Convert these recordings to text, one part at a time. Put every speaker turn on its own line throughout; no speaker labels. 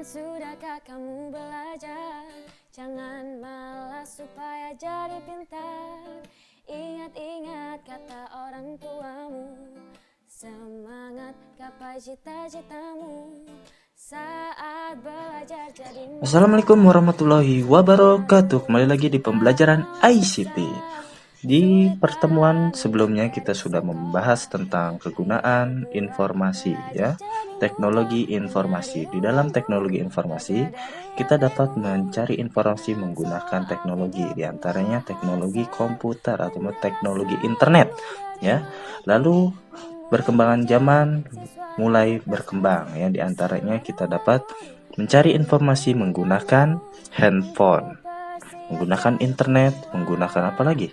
Sudahkah kamu belajar? Jangan malas supaya jadi pintar. Ingat-ingat kata orang tuamu. Semangat gapai cita-citamu. Saat belajar jadi.
Assalamualaikum warahmatullahi wabarakatuh. Kembali lagi di pembelajaran ICT. Di pertemuan sebelumnya kita sudah membahas tentang kegunaan informasi ya. Teknologi informasi. Di dalam teknologi informasi, kita dapat mencari informasi menggunakan teknologi, di antaranya teknologi komputer atau teknologi internet ya. Lalu perkembangan zaman mulai berkembang ya, di antaranya kita dapat mencari informasi menggunakan handphone, menggunakan internet, menggunakan apa lagi?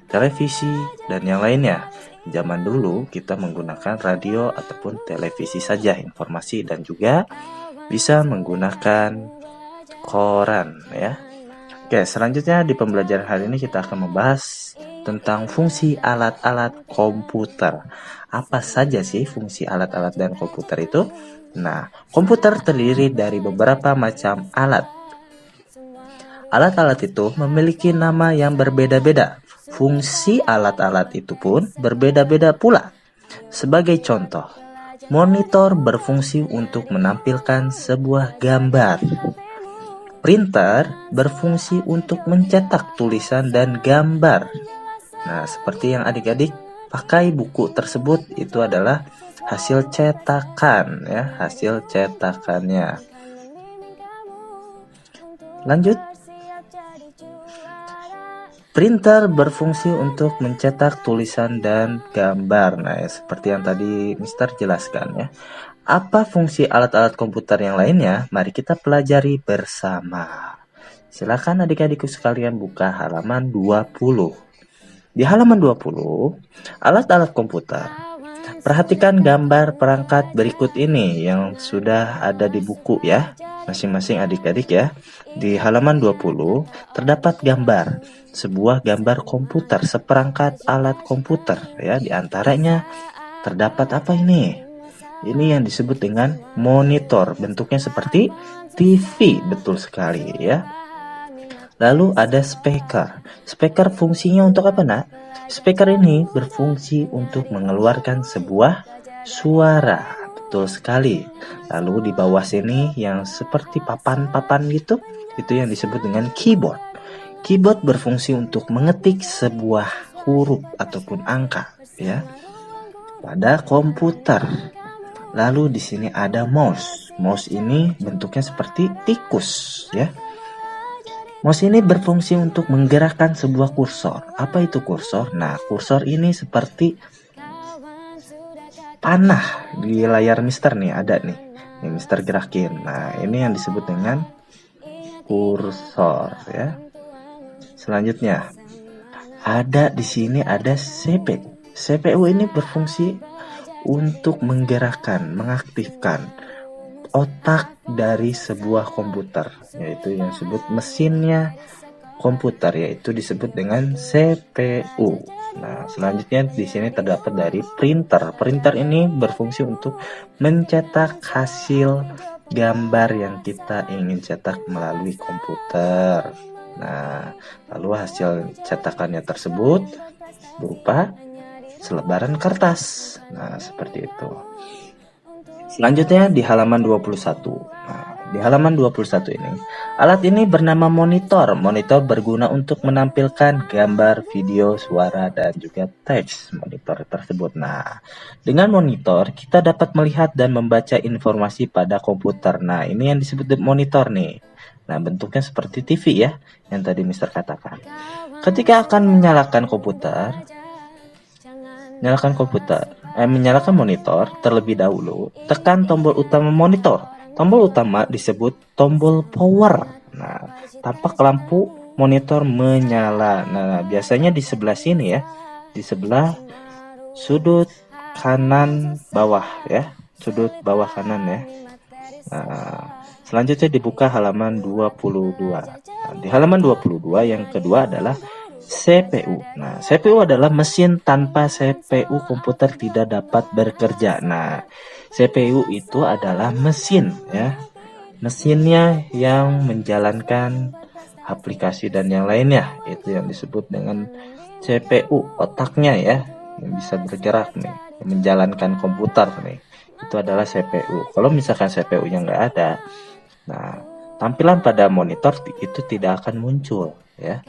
Televisi dan yang lainnya. Zaman dulu kita menggunakan radio ataupun televisi saja informasi, dan juga bisa menggunakan koran ya. Oke, selanjutnya di pembelajaran hari ini kita akan membahas tentang fungsi alat-alat komputer. Apa saja sih fungsi alat-alat dan komputer itu? Nah, komputer terdiri dari beberapa macam alat. Alat-alat itu memiliki nama yang berbeda-beda. Fungsi alat-alat itu pun berbeda-beda pula. Sebagai contoh, monitor berfungsi untuk menampilkan sebuah gambar. Printer berfungsi untuk mencetak tulisan dan gambar. Nah, seperti yang adik-adik pakai buku tersebut, itu adalah hasil cetakan ya, hasil cetakannya. Lanjut. Printer berfungsi untuk mencetak tulisan dan gambar. Nah, seperti yang tadi Mister jelaskan ya. Apa fungsi alat-alat komputer yang lainnya? Mari kita pelajari bersama. Silakan adik-adikku sekalian buka halaman 20. Di halaman 20, alat-alat komputer. Perhatikan gambar perangkat berikut ini yang sudah ada di buku ya, masing-masing adik-adik ya. Di halaman 20 terdapat gambar, sebuah gambar komputer, seperangkat alat komputer ya. Di antaranya terdapat apa ini? Ini yang disebut dengan monitor, bentuknya seperti TV, betul sekali ya. Lalu ada speaker. Speaker fungsinya untuk apa, Nak? Speaker ini berfungsi untuk mengeluarkan sebuah suara. Betul sekali. Lalu di bawah sini yang seperti papan-papan gitu, itu yang disebut dengan keyboard. Keyboard berfungsi untuk mengetik sebuah huruf ataupun angka ya pada komputer. Lalu di sini ada mouse. Mouse ini bentuknya seperti tikus ya. Mouse ini berfungsi untuk menggerakkan sebuah kursor. Apa itu kursor? Nah, kursor ini seperti panah di layar Mister nih, ada nih. Nih Mister gerakin. Nah, ini yang disebut dengan kursor ya. Selanjutnya, ada di sini ada CPU. CPU ini berfungsi untuk menggerakkan, mengaktifkan otak dari sebuah komputer, yaitu yang disebut mesinnya komputer, yaitu disebut dengan CPU. Nah, selanjutnya di sini terdapat dari printer. Printer ini berfungsi untuk mencetak hasil gambar yang kita ingin cetak melalui komputer. Nah, lalu hasil cetakannya tersebut berupa selebaran kertas. Nah, seperti itu. Selanjutnya di halaman 21. Nah, di halaman 21 ini, alat ini bernama monitor. Monitor berguna untuk menampilkan gambar, video, suara, dan juga teks monitor tersebut. Nah, dengan monitor kita dapat melihat dan membaca informasi pada komputer. Nah, ini yang disebut monitor nih. Nah, bentuknya seperti TV ya, yang tadi Mister katakan. Ketika akan menyalakan monitor terlebih dahulu, tekan tombol utama monitor. Tombol utama disebut tombol power. Nah, tampak lampu monitor menyala. Nah, biasanya di sebelah sini ya, di sebelah sudut kanan bawah ya, sudut bawah kanan ya. Nah, selanjutnya dibuka halaman 22. Nah, di halaman 22 yang kedua adalah CPU. Nah, CPU adalah mesin. Tanpa CPU komputer tidak dapat bekerja. Nah, CPU itu adalah mesin ya. mesinnya yang menjalankan aplikasi dan yang lainnya. Itu yang disebut dengan CPU, otaknya ya, yang bisa bergerak nih, yang menjalankan komputer nih. Itu adalah CPU. Kalau misalkan CPU-nya nggak ada, nah tampilan pada monitor itu tidak akan muncul ya.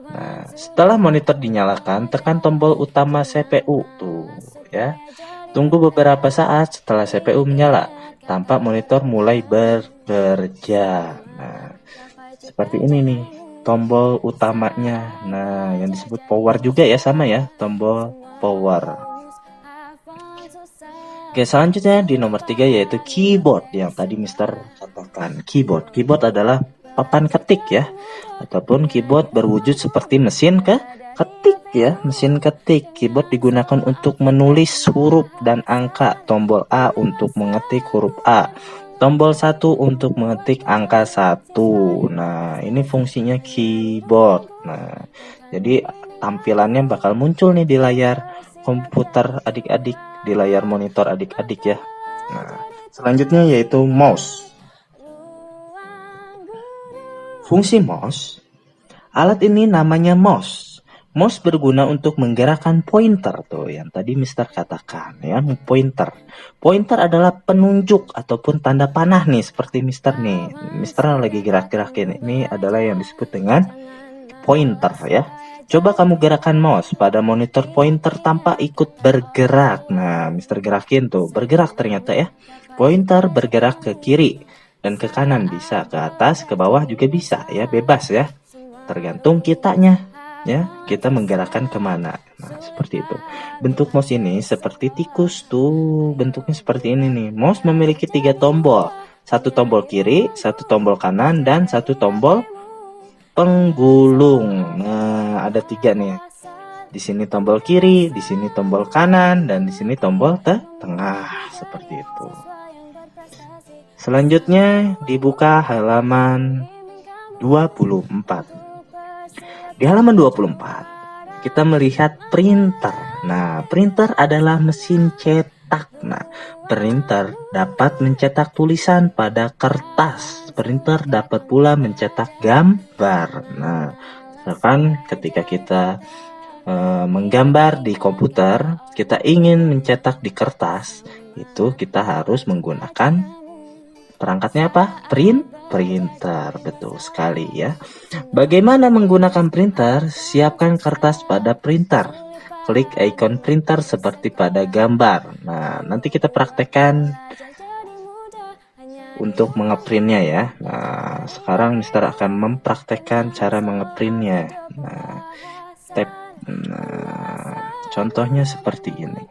Nah, setelah monitor dinyalakan, tekan tombol utama CPU tuh ya. Tunggu beberapa saat setelah CPU menyala, tampak monitor mulai bekerja. Nah, seperti ini nih tombol utamanya. Nah, yang disebut power juga ya, sama ya, tombol power. Oke, selanjutnya di nomor 3 yaitu keyboard yang tadi Mister katakan. Keyboard adalah papan ketik ya, ataupun keyboard berwujud seperti mesin ketik ya, mesin ketik. Keyboard digunakan untuk menulis huruf dan angka. Tombol A untuk mengetik huruf A. Tombol 1 untuk mengetik angka 1. Nah, ini fungsinya keyboard. Nah, jadi tampilannya bakal muncul nih di layar komputer adik-adik, di layar monitor adik-adik ya. Nah, selanjutnya yaitu mouse. Fungsi mouse. Alat ini namanya mouse. Mouse berguna untuk menggerakkan pointer tuh yang tadi Mister katakan ya, pointer. Pointer adalah penunjuk ataupun tanda panah nih seperti Mister nih. Mister lagi gerak-gerakin, ini adalah yang disebut dengan pointer ya. Coba kamu gerakan mouse pada monitor, pointer tampak ikut bergerak. Nah, Mister gerakin tuh, bergerak ternyata ya. Pointer bergerak ke kiri dan ke kanan, bisa ke atas, ke bawah juga bisa ya, bebas ya. Tergantung kitanya ya, kita menggerakkan kemana. Nah, seperti itu. Bentuk mouse ini seperti tikus tuh, bentuknya seperti ini nih. Mouse memiliki 3 tombol, 1 tombol kiri, 1 tombol kanan, dan 1 tombol penggulung. Nah, ada 3 nih. Di sini tombol kiri, di sini tombol kanan, dan di sini tombol tengah, seperti itu. Selanjutnya dibuka halaman 24. Di halaman 24, kita melihat printer. Nah, printer adalah mesin cetak. Nah, printer dapat mencetak tulisan pada kertas. Printer dapat pula mencetak gambar. Nah, misalkan ketika kita menggambar di komputer, kita ingin mencetak di kertas, itu kita harus menggunakan perangkatnya apa? Printer, betul sekali ya. Bagaimana menggunakan printer? Siapkan kertas pada printer. Klik ikon printer seperti pada gambar. Nah, nanti kita praktekkan untuk mengeprintnya ya. Nah, sekarang Mister akan mempraktekkan cara mengeprintnya. Nah, contohnya seperti ini.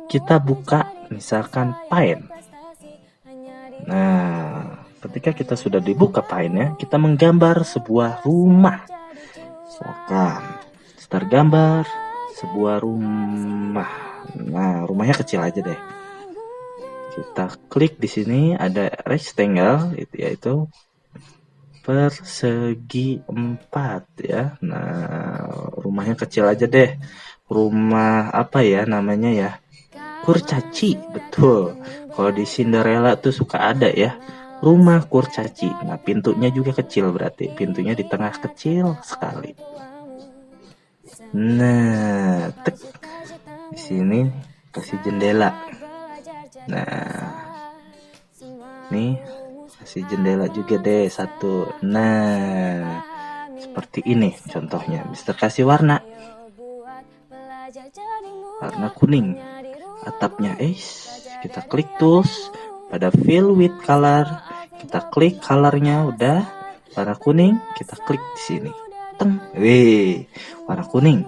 Kita buka misalkan Paint. Nah, ketika kita sudah dibuka Paint-nya, kita menggambar sebuah rumah. Misalkan, start gambar sebuah rumah. Nah, rumahnya kecil aja deh. Kita klik di sini ada rectangle, yaitu persegi 4 ya. Nah, rumahnya kecil aja deh. Rumah apa ya namanya ya? Kurcaci, betul. Kalau di Cinderella tuh suka ada ya, rumah kurcaci. Nah, pintunya juga kecil, berarti pintunya di tengah, kecil sekali. Nah, tek. Di sini kasih jendela. Nah, nih kasih jendela juga deh 1. Nah, seperti ini contohnya. Mister kasih warna kuning. Atapnya kita klik tools pada fill with color, kita klik colornya, udah warna kuning, kita klik di sini, warna kuning.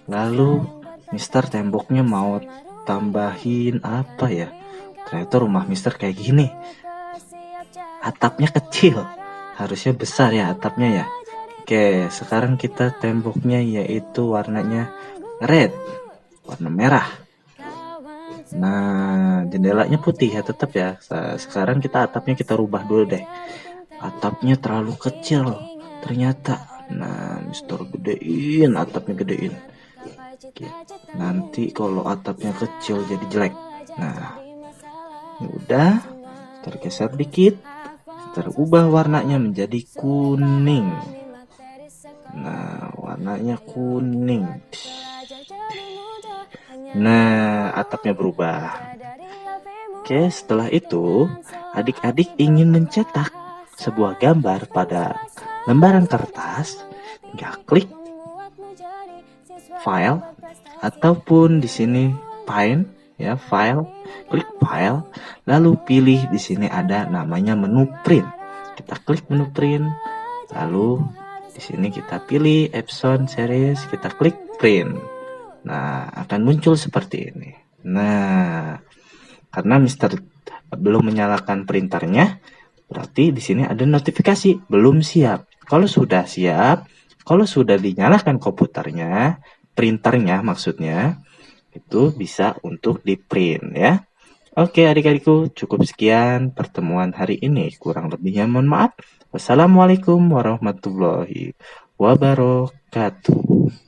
Lalu Mister temboknya mau tambahin apa ya, ternyata rumah Mister kayak gini, atapnya kecil, harusnya besar ya atapnya ya. Oke, sekarang kita temboknya yaitu warnanya red, warna merah. Nah, jendelanya putih ya, tetap ya. Sekarang kita atapnya kita rubah dulu deh. Atapnya terlalu kecil ternyata. Nah, Mister gedein, atapnya gedein. Nanti kalau atapnya kecil jadi jelek. Nah, udah, tergeser dikit. terubah warnanya menjadi kuning. Nah, warnanya kuning. Nah, atapnya berubah. Oke, setelah itu, adik-adik ingin mencetak sebuah gambar pada lembaran kertas, tinggal klik file ataupun di sini Paint ya, file, klik file, lalu pilih di sini ada namanya menu print. Kita klik menu print, lalu di sini kita pilih Epson series, kita klik print. Nah, akan muncul seperti ini. Nah, karena Mister belum menyalakan printernya, berarti di sini ada notifikasi belum siap. Kalau sudah siap, kalau sudah dinyalakan komputernya, printernya maksudnya, itu bisa untuk di print ya. Oke adik-adikku, cukup sekian pertemuan hari ini. Kurang lebihnya mohon maaf. Wassalamualaikum warahmatullahi wabarakatuh.